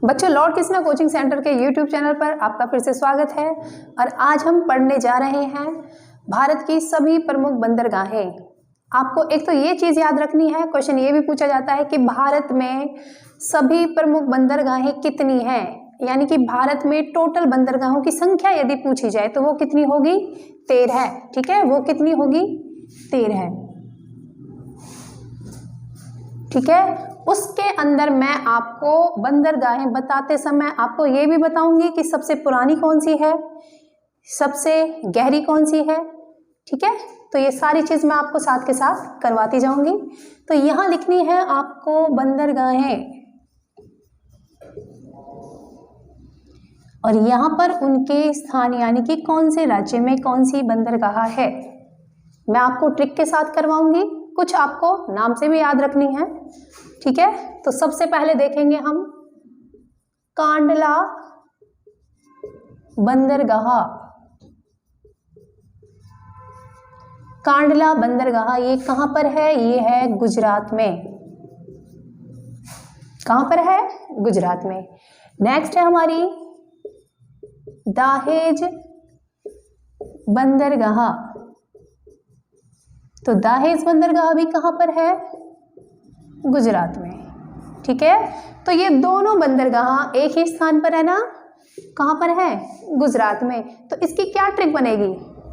बच्चों, Lord Krishna coaching centre के YouTube channel पर आपका फिर से स्वागत है। और आज हम पढ़ने जा रहे हैं भारत की सभी प्रमुख बंदरगाहें। आपको एक तो ये चीज़ याद रखनी है, क्वेश्चन ये भी पूछा जाता है कि भारत में सभी प्रमुख बंदरगाहें कितनी हैं, यानी कि भारत में टोटल बंदरगाहों की संख्या यदि पूछी जाए तो वो कितनी होगी? 13। ठीक है, वो कितनी होगी? 13। ठीक है, उसके अंदर मैं आपको बंदरगाहें बताते समय आपको ये भी बताऊंगी कि सबसे पुरानी कौन सी है, सबसे गहरी कौन सी है। ठीक है, तो ये सारी चीज मैं आपको साथ के साथ करवाती जाऊंगी। तो यहां लिखनी है आपको बंदरगाहें, और यहां पर उनके स्थान यानी कि कौन से राज्य में कौन सी बंदरगाह है मैं आपको ट्रिक के साथ करवाऊंगी। कुछ आपको नाम से भी याद रखनी है। ठीक है, तो सबसे पहले देखेंगे हम कांडला बंदरगाह। कांडला बंदरगाह ये कहां पर है? ये है गुजरात में। कहां पर है? गुजरात में। नेक्स्ट है हमारी दाहेज बंदरगाह। तो दाहेज बंदरगाह भी कहां पर है? गुजरात में। ठीक है, तो ये दोनों बंदरगाह एक ही स्थान पर है ना? कहां पर है? गुजरात में। तो इसकी क्या ट्रिक बनेगी,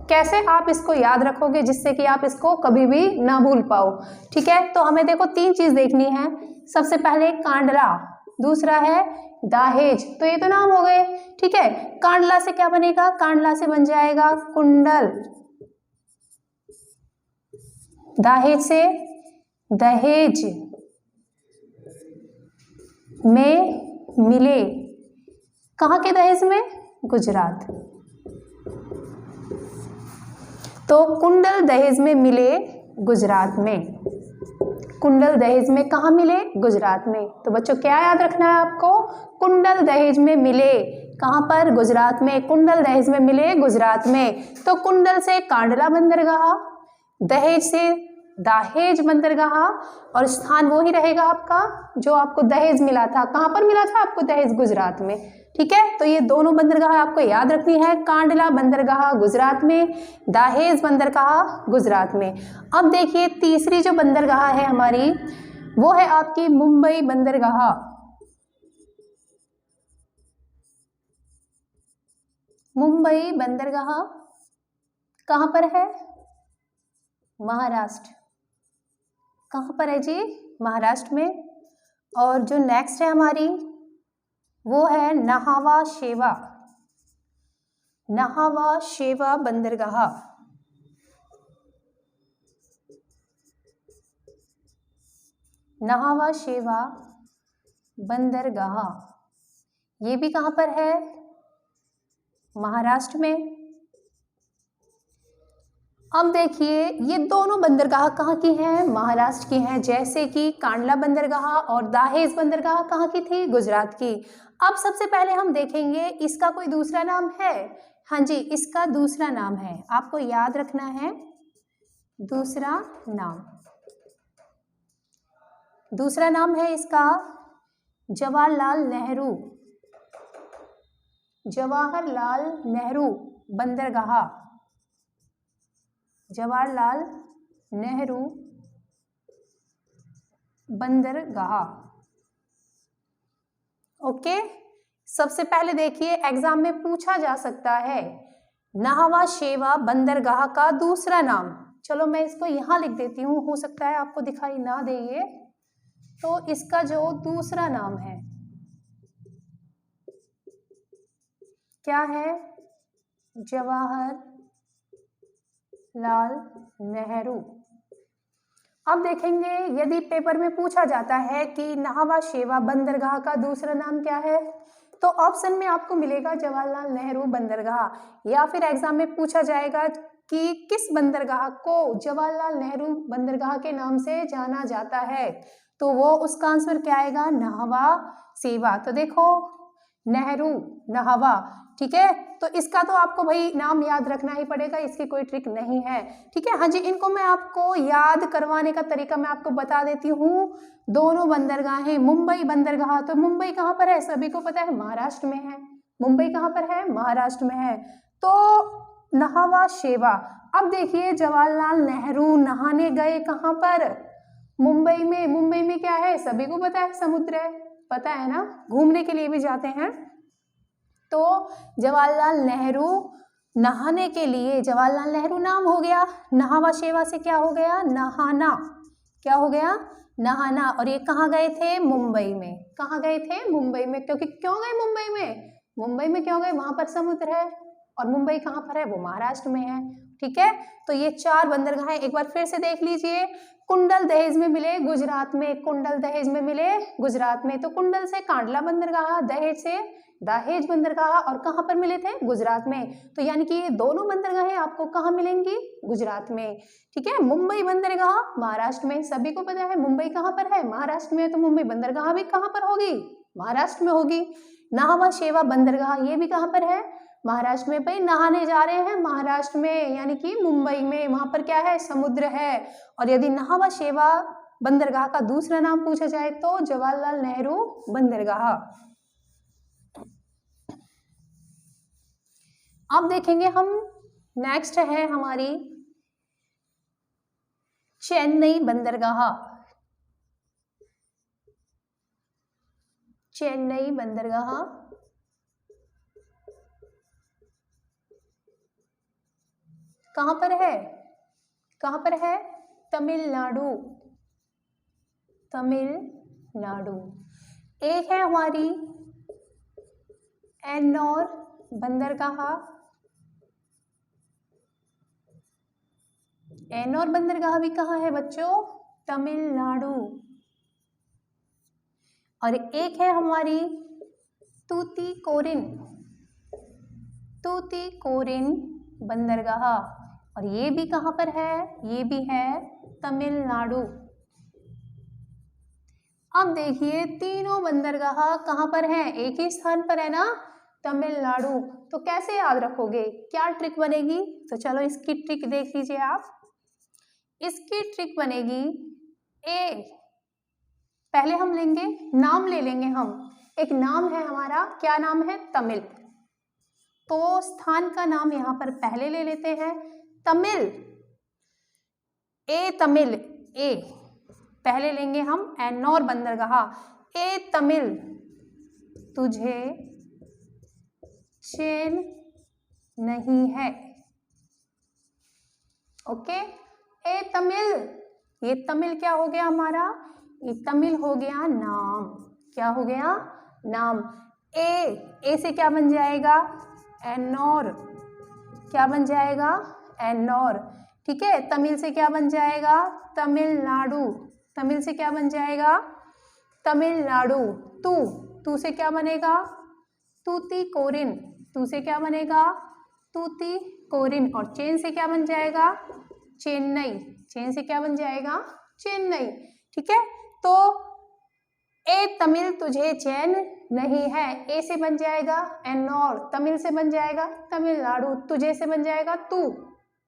कैसे आप इसको याद रखोगे जिससे कि आप इसको कभी भी ना भूल पाओ? ठीक है, तो हमें देखो 3 चीज देखनी है। सबसे पहले कांडला, दूसरा है दाहेज, तो ये तो नाम हो गए। ठीक है, कांडला से क्या बनेगा? कांडला से बन जाएगा कुंडल। दाहेज से दहेज में मिले। कहां के दहेज में? गुजरात। तो कुंडल दहेज में मिले गुजरात में। कुंडल दहेज में कहां मिले? गुजरात में। तो बच्चों क्या याद रखना है आपको? कुंडल दहेज में मिले कहां पर? गुजरात में। कुंडल दहेज में मिले गुजरात में। तो कुंडल से कांडला बंदरगाह, दहेज से दाहेज बंदरगाह, और स्थान वो ही रहेगा आपका जो आपको दहेज मिला था। कहां पर मिला था आपको दहेज? गुजरात में। ठीक है, तो ये दोनों बंदरगाह आपको याद रखनी है। कांडला बंदरगाह गुजरात में, दाहेज बंदरगाह गुजरात में। अब देखिए तीसरी जो बंदरगाह है हमारी, वो है आपकी मुंबई बंदरगाह। मुंबई बंदरगाह कहां पर है? महाराष्ट्र। कहां पर है जी? महाराष्ट्र में। और जो नेक्स्ट है हमारी वो है नाहवा शेवा। नाहवा शेवा बंदरगाह। नाहवा शेवा बंदरगाह ये भी कहां पर है? महाराष्ट्र में। अब देखिए ये दोनों बंदरगाह कहाँ की हैं? महाराष्ट्र की हैं। जैसे कि कांडला बंदरगाह और दाहेज बंदरगाह कहाँ की थी? गुजरात की। अब सबसे पहले हम देखेंगे इसका कोई दूसरा नाम है। हाँ जी, इसका दूसरा नाम है, आपको याद रखना है दूसरा नाम। दूसरा नाम है इसका जवाहरलाल नेहरू। जवाहरलाल नेहरू बंदरगाह। जवाहरलाल नेहरू बंदरगाह। ओके, सबसे पहले देखिए एग्जाम में पूछा जा सकता है नाहवा शेवा बंदरगाह का दूसरा नाम। चलो मैं इसको यहां लिख देती हूं, हो सकता है आपको दिखाई ना दे ये। तो इसका जो दूसरा नाम है क्या है? जवाहरलाल नेहरू। अब देखेंगे यदि पेपर में पूछा जाता है कि नाहवा शेवा बंदरगाह का दूसरा नाम क्या है, तो ऑप्शन में आपको मिलेगा जवाहरलाल नेहरू बंदरगाह। या फिर एग्जाम में पूछा जाएगा कि किस बंदरगाह को जवाहरलाल नेहरू बंदरगाह के नाम से जाना जाता है, तो वो उसका आंसर क्या आएगा? नाहवा शेवा। तो देखो नेहरू, नहावा। ठीक है, तो इसका तो आपको भाई नाम याद रखना ही पड़ेगा, इसकी कोई ट्रिक नहीं है। ठीक है, हाँ जी, इनको मैं आपको याद करवाने का तरीका मैं आपको बता देती हूँ। दोनों बंदरगाहें, मुंबई बंदरगाह, तो मुंबई कहाँ पर है, सभी को पता है, महाराष्ट्र में है। मुंबई कहाँ पर है, महाराष्ट्र में है। तो नहावा शेवा। अब देखिए, जवाहरलाल नेहरू नहाने गए कहाँ पर, मुंबई में। मुंबई में क्या है, सभी को पता है, समुद्र है, पता है ना, घूमने के लिए भी जाते हैं। तो जवाहरलाल नेहरू नहाने के लिए, जवाहरलाल नेहरू नाम हो गया, नहावा शेवा से क्या हो गया, नहाना। क्या हो गया, नहाना। और ये कहाँ गए थे, मुंबई में। कहाँ गए थे, मुंबई में। क्योंकि क्यों गए मुंबई में, मुंबई में क्यों गए, वहां पर समुद्र है, और मुंबई कहाँ पर है, वो महाराष्ट्र में है। ठीक है, तो ये 4 बंदरगाहें एक बार फिर से देख लीजिए। कुंडल दहेज में मिले गुजरात में, कुंडल दहेज में मिले गुजरात में। तो कुंडल से कांडला बंदरगाह, दहेज से दहेज बंदरगाह, और कहाँ पर मिले थे, गुजरात में। तो यानी कि ये दोनों बंदरगाहें आपको कहाँ मिलेंगी, गुजरात में। ठीक है, मुंबई बंदरगाह महाराष्ट्र में, सभी को पता है मुंबई कहाँ पर है, महाराष्ट्र में। तो मुंबई बंदरगाह भी कहाँ पर होगी, महाराष्ट्र में होगी। नाहवा शेवा बंदरगाह, ये भी कहाँ पर है, महाराष्ट्र में। भाई नहाने जा रहे हैं महाराष्ट्र में, यानी कि मुंबई में, वहां पर क्या है, समुद्र है। और यदि नाहवा शेवा बंदरगाह का दूसरा नाम पूछा जाए तो जवाहरलाल नेहरू बंदरगाह। अब देखेंगे हम, नेक्स्ट है हमारी चेन्नई बंदरगाह। चेन्नई बंदरगाह कहां पर है, कहां पर है, तमिलनाडु, तमिलनाडु। एक है हमारी एन्नौर बंदरगाह। एन्नौर बंदरगाह भी कहाँ है बच्चों, तमिलनाडु। और एक है हमारी तूतीकोरिन, तूतीकोरिन बंदरगाह, और ये भी कहाँ पर है, ये भी है तमिलनाडु। अब देखिए, तीनों बंदरगाह कहाँ पर हैं, एक ही स्थान पर है ना, तमिलनाडु। तो कैसे याद रखोगे, क्या ट्रिक बनेगी, तो चलो इसकी ट्रिक देख लीजिए आप। इसकी ट्रिक बनेगी, ए, पहले हम लेंगे, नाम ले लेंगे हम। एक नाम है हमारा, क्या नाम है, तमिल। तो स्थान का नाम यहां पर पहले ले लेते हैं, तमिल। ए तमिल, ए पहले लेंगे हम, एन्नौर बंदरगाह। ए तमिल तुझे चैन नहीं है। ओके, ए तमिल, ये तमिल क्या हो गया हमारा, ये तमिल हो गया नाम। क्या हो गया, नाम। ए से क्या बन जाएगा, एन्नौर। क्या बन जाएगा, एन्नौर। ठीक है, तमिल से क्या बन जाएगा, तमिलनाडु। तमिल से क्या बन जाएगा, तमिलनाडु। तू से क्या बनेगा, तूतीकोरिन। तू से क्या बनेगा, तूतीकोरिन। और चेन से क्या बन जाएगा, चेन्नई। चेन से क्या बन जाएगा, चेन्नई। ठीक है, तो ए तमिल तुझे चैन नहीं है, ए से बन जाएगा एन्नौर, तमिल से बन जाएगा तमिलनाडु, तुझे से बन जाएगा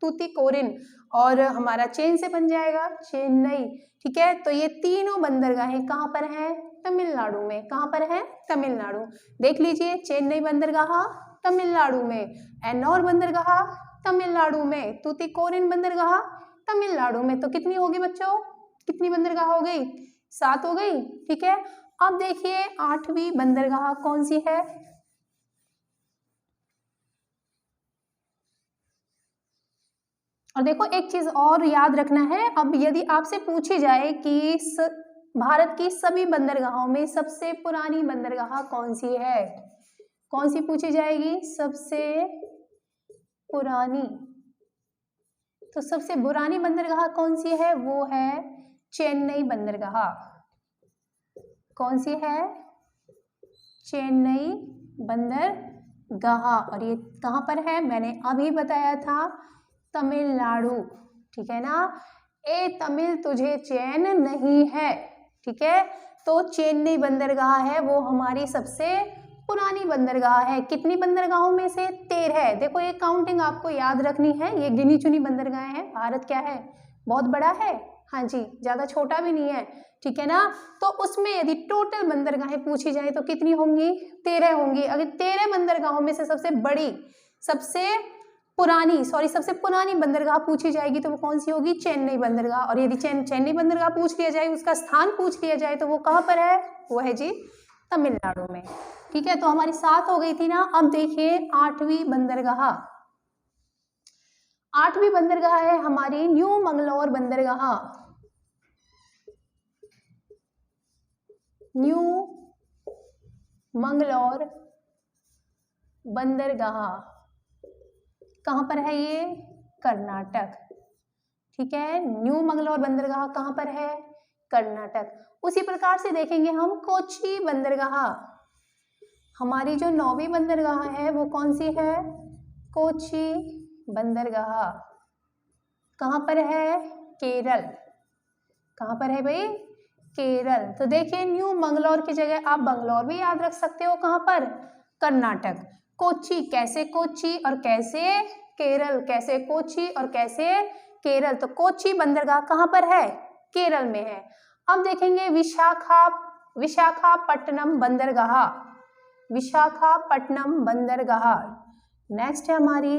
तूतीकोरिन, और हमारा चेन से बन जाएगा चेन्नई। ठीक है, तो ये तीनों बंदरगाहें कहाँ पर हैं, तमिलनाडु में। कहाँ पर है, तमिलनाडु। देख लीजिए, चेन्नई बंदरगाह तमिलनाडु में, एन्नौर बंदरगाह तमिलनाडु में, तूतीकोरिन बंदरगाह तमिलनाडु में। तो कितनी होगी बच्चों, कितनी बंदरगाह हो गई, 7 हो गई। ठीक है, अब देखिए 8वीं बंदरगाह कौन सी है। और देखो, एक चीज और याद रखना है, अब यदि आपसे पूछी जाए कि भारत की सभी बंदरगाहों में सबसे पुरानी बंदरगाह कौन सी है, कौन सी पूछी जाएगी, सबसे पुरानी। तो सबसे पुरानी बंदरगाह कौन सी है, वो है चेन्नई बंदरगाह। कौन सी है, चेन्नई बंदरगाह। और ये कहाँ पर है, मैंने अभी बताया था, तमिलनाडु। ठीक है ना, ए तमिल तुझे चैन नहीं है। ठीक है, तो चेन्नई बंदरगाह है वो हमारी सबसे पुरानी बंदरगाह है। कितनी बंदरगाहों में से? 13। देखो ये काउंटिंग आपको याद रखनी है, ये गिनी चुनी बंदरगाहें हैं। भारत क्या है? बहुत बड़ा है, हाँ जी, ज़्यादा छोटा भी नहीं है, ठीक है ना। तो उसमें यदि टोटल बंदरगाहें पूछी जाए तो कितनी होंगी? 13 होंगी। अगर 13 बंदरगाहों में से सबसे पुरानी बंदरगाह पूछी जाएगी तो वो कौन सी होगी? चेन्नई बंदरगाह। और यदि चेन्नई बंदरगाह पूछ लिया जाए, उसका स्थान पूछ लिया जाए, तो वो कहाँ पर है? वो है जी तमिलनाडु में, ठीक है। तो हमारी 7 हो गई थी ना। अब देखिए 8वीं बंदरगाह। 8वीं बंदरगाह है हमारी न्यू मंगलौर बंदरगाह। न्यू मंगलौर बंदरगाह कहाँ पर है? ये कर्नाटक, ठीक है। न्यू मंगलौर बंदरगाह कहाँ पर है? कर्नाटक। उसी प्रकार से देखेंगे हम कोची बंदरगाह। हमारी जो 9वीं बंदरगाह है वो कौन सी है? कोची बंदरगाह। कहाँ पर है? केरल। कहाँ पर है भाई? केरल। तो देखिए न्यू मंगलौर की जगह आप बंगलौर भी याद रख सकते हो। कहाँ पर? कर्नाटक। कोची, कैसे कोची और कैसे केरल, कैसे कोची और कैसे केरल। तो कोची बंदरगाह कहाँ पर है? केरल में है। अब देखेंगे विशाखापट्टनम बंदरगाह। विशाखापट्टनम बंदरगाह नेक्स्ट है हमारी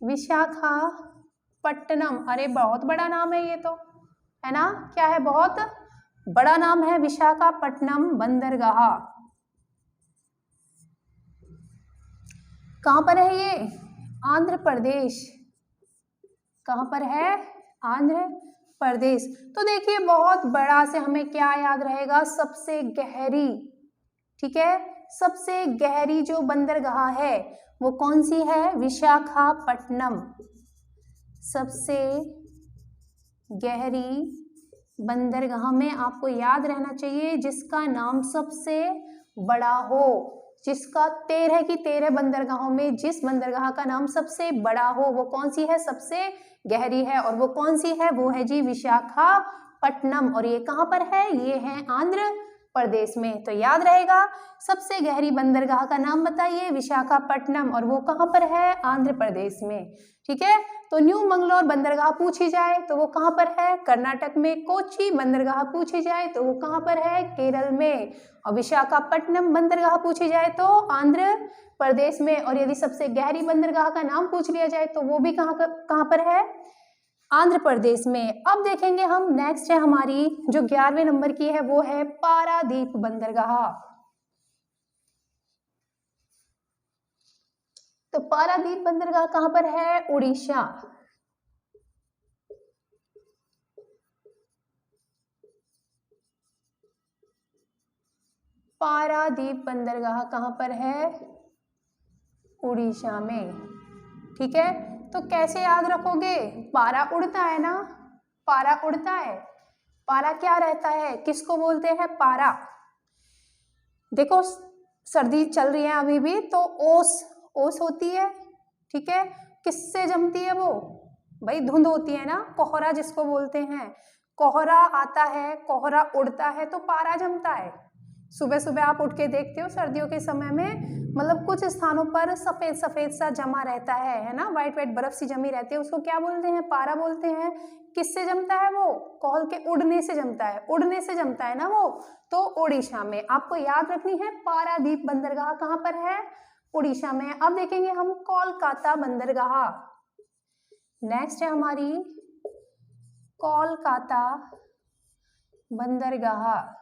विशाखापट्टनम। अरे बहुत बड़ा नाम है ये तो, है ना। क्या है? बहुत बड़ा नाम है विशाखापट्टनम बंदरगाह। कहाँ पर है ये? आंध्र प्रदेश। कहाँ पर है? आंध्र प्रदेश। तो देखिए बहुत बड़ा से हमें क्या याद रहेगा? सबसे गहरी, ठीक है। सबसे गहरी जो बंदरगाह है वो कौन सी है? विशाखापट्टनम। सबसे गहरी बंदरगाह में आपको याद रहना चाहिए जिसका नाम सबसे बड़ा हो, जिसका 13 की 13 बंदरगाहों में जिस बंदरगाह का नाम सबसे बड़ा हो वो कौन सी है? सबसे गहरी है। और वो कौन सी है? वो है जी विशाखापट्टनम। और ये कहाँ पर है? ये है आंध्र प्रदेश में। तो याद रहेगा सबसे गहरी बंदरगाह का नाम बताइए, विशाखापट्टनम। और वो कहाँ पर है? आंध्र प्रदेश में, ठीक है। तो न्यू मंगलौर बंदरगाह पूछी जाए तो वो कहाँ पर है? कर्नाटक में। कोची बंदरगाह पूछी जाए तो वो कहाँ पर है? केरल में। और विशाखापट्टनम बंदरगाह पूछी जाए तो आंध्र प्रदेश में। और यदि सबसे गहरी बंदरगाह का नाम पूछ लिया जाए तो वो भी कहाँ पर है? आंध्र प्रदेश में। अब देखेंगे हम नेक्स्ट है हमारी जो 11वें नंबर की है वो है पारादीप बंदरगाह। तो पारादीप बंदरगाह कहाँ पर है? उड़ीसा। पारादीप बंदरगाह कहाँ पर है? उड़ीसा में, ठीक है। तो कैसे याद रखोगे? पारा उड़ता है ना, पारा उड़ता है। पारा क्या रहता है? किसको बोलते हैं पारा? देखो सर्दी चल रही है अभी भी, तो ओस होती है, ठीक है। किससे जमती है वो? भाई धुंध होती है ना, कोहरा जिसको बोलते हैं। कोहरा आता है, कोहरा उड़ता है तो पारा जमता है। सुबह सुबह आप उठ के देखते हो सर्दियों के समय में, मतलब कुछ स्थानों पर सफेद सफेद सा जमा रहता है ना, व्हाइट व्हाइट बर्फ सी जमी रहती है, उसको क्या बोलते हैं? पारा बोलते हैं। किससे जमता है वो? कोहल के उड़ने से जमता है, उड़ने से जमता है ना वो। तो उड़ीसा में आपको याद रखनी है पारादीप बंदरगाह कहाँ पर है? उड़ीसा में। अब देखेंगे हम कोलकाता बंदरगाह। नेक्स्ट है हमारी कोलकाता बंदरगाह।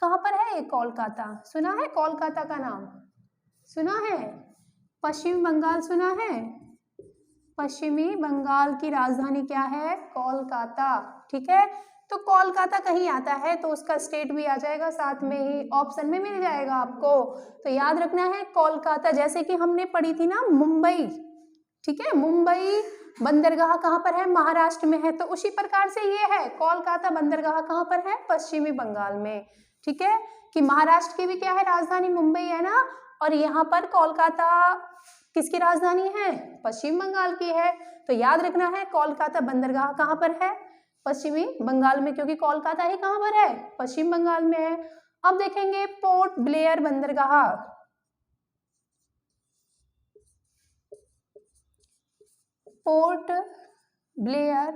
कहाँ पर है ये कोलकाता? सुना है कोलकाता का नाम? सुना है? पश्चिम बंगाल सुना है? पश्चिमी बंगाल की राजधानी क्या है? कोलकाता, ठीक है। तो कोलकाता कहीं आता है तो उसका स्टेट भी आ जाएगा, साथ में ही ऑप्शन में मिल जाएगा आपको। तो याद रखना है कोलकाता, जैसे कि हमने पढ़ी थी ना मुंबई, ठीक है। मुंबई बंदरगाह कहाँ पर है? महाराष्ट्र में है। तो उसी प्रकार से ये है कोलकाता बंदरगाह कहाँ पर है? पश्चिमी बंगाल में, ठीक है। कि महाराष्ट्र की भी क्या है? राजधानी मुंबई है ना, और यहाँ पर कोलकाता किसकी राजधानी है? पश्चिम बंगाल की है। तो याद रखना है कोलकाता बंदरगाह कहाँ पर है? पश्चिमी बंगाल में, क्योंकि कोलकाता ही कहाँ पर है, पश्चिम बंगाल में है। अब देखेंगे पोर्ट ब्लेयर बंदरगाह। पोर्ट ब्लेयर,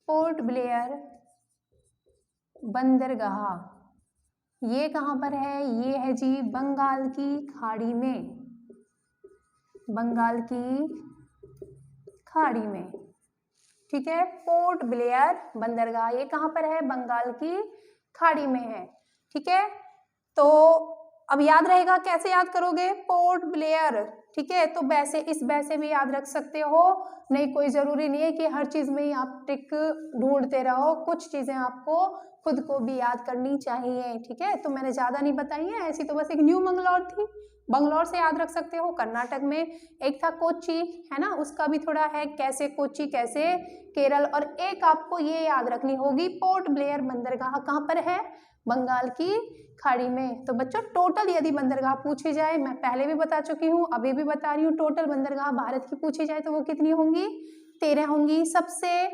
पोर्ट ब्लेयर बंदरगाह ये कहाँ पर है, ये है जी बंगाल की खाड़ी में, बंगाल की खाड़ी में, ठीक है। पोर्ट ब्लेयर बंदरगाह ये कहाँ पर है, बंगाल की खाड़ी में है, ठीक है। तो अब याद रहेगा, कैसे याद करोगे, पोर्ट ब्लेयर, ठीक है। तो वैसे इस वैसे भी याद रख सकते हो, नहीं कोई जरूरी नहीं है कि हर चीज में ही आप ट्रिक ढूंढते रहो, कुछ चीजें आपको खुद को भी याद करनी चाहिए, ठीक है। तो मैंने ज्यादा नहीं बताई है, ऐसी तो बस एक न्यू मंगलौर थी, बंगलौर से याद रख सकते हो, कर्नाटक में। एक था कोच्चि, है ना, उसका भी थोड़ा है, कैसे कोच्चि कैसे केरल। और एक आपको ये याद रखनी होगी, पोर्ट ब्लेयर बंदरगाह कहाँ पर है, बंगाल की खाड़ी में। तो बच्चों टोटल यदि बंदरगाह पूछी जाए, मैं पहले भी बता चुकी हूँ, अभी भी बता रही हूँ, टोटल बंदरगाह भारत की पूछी जाए तो वो कितनी होंगी, 13 होंगी। सबसे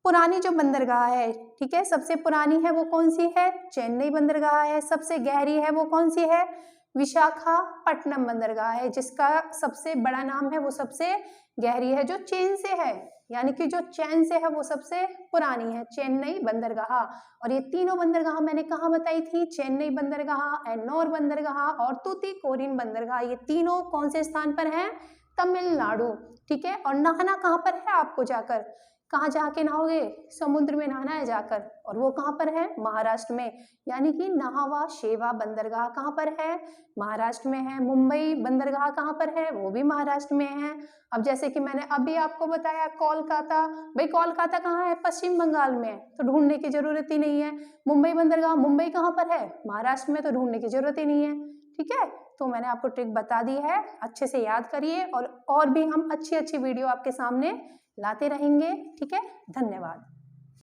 पुरानी जो बंदरगाह है, ठीक है, सबसे पुरानी है वो कौन सी है, चेन्नई बंदरगाह है। सबसे गहरी है वो कौन सी है, विशाखापट्टनम बंदरगाह है। जिसका सबसे बड़ा नाम है वो सबसे गहरी है, जो चीन से है, यानी कि जो चैन से है वो सबसे पुरानी है, चेन्नई बंदरगाह। और ये तीनों बंदरगाह मैंने कहाँ बताई थी, चेन्नई बंदरगाह, एन्नोर बंदरगाह और तूतीकोरिन बंदरगाह, ये तीनों कौन से स्थान पर हैं, तमिलनाडु, ठीक है। और नहाना कहाँ पर है, आपको जाकर कहाँ जाके नहाओगे, समुद्र में नहाना है जाकर, और वो कहाँ पर है, महाराष्ट्र में, यानी कि नाहवा शेवा बंदरगाह कहाँ पर है, महाराष्ट्र में है। मुंबई बंदरगाह कहाँ पर है, वो भी महाराष्ट्र में है। अब जैसे कि मैंने अभी आपको बताया कोलकाता, भाई कोलकाता कहाँ है, पश्चिम बंगाल में है, तो ढूंढने की जरूरत ही नहीं है। मुंबई बंदरगाह, मुंबई कहाँ पर है, महाराष्ट्र में, तो ढूंढने की जरूरत ही नहीं है, ठीक है। तो मैंने आपको ट्रिक बता दी है, अच्छे से याद करिए, और भी हम अच्छी अच्छी वीडियो आपके सामने लाते रहेंगे, ठीक है। धन्यवाद।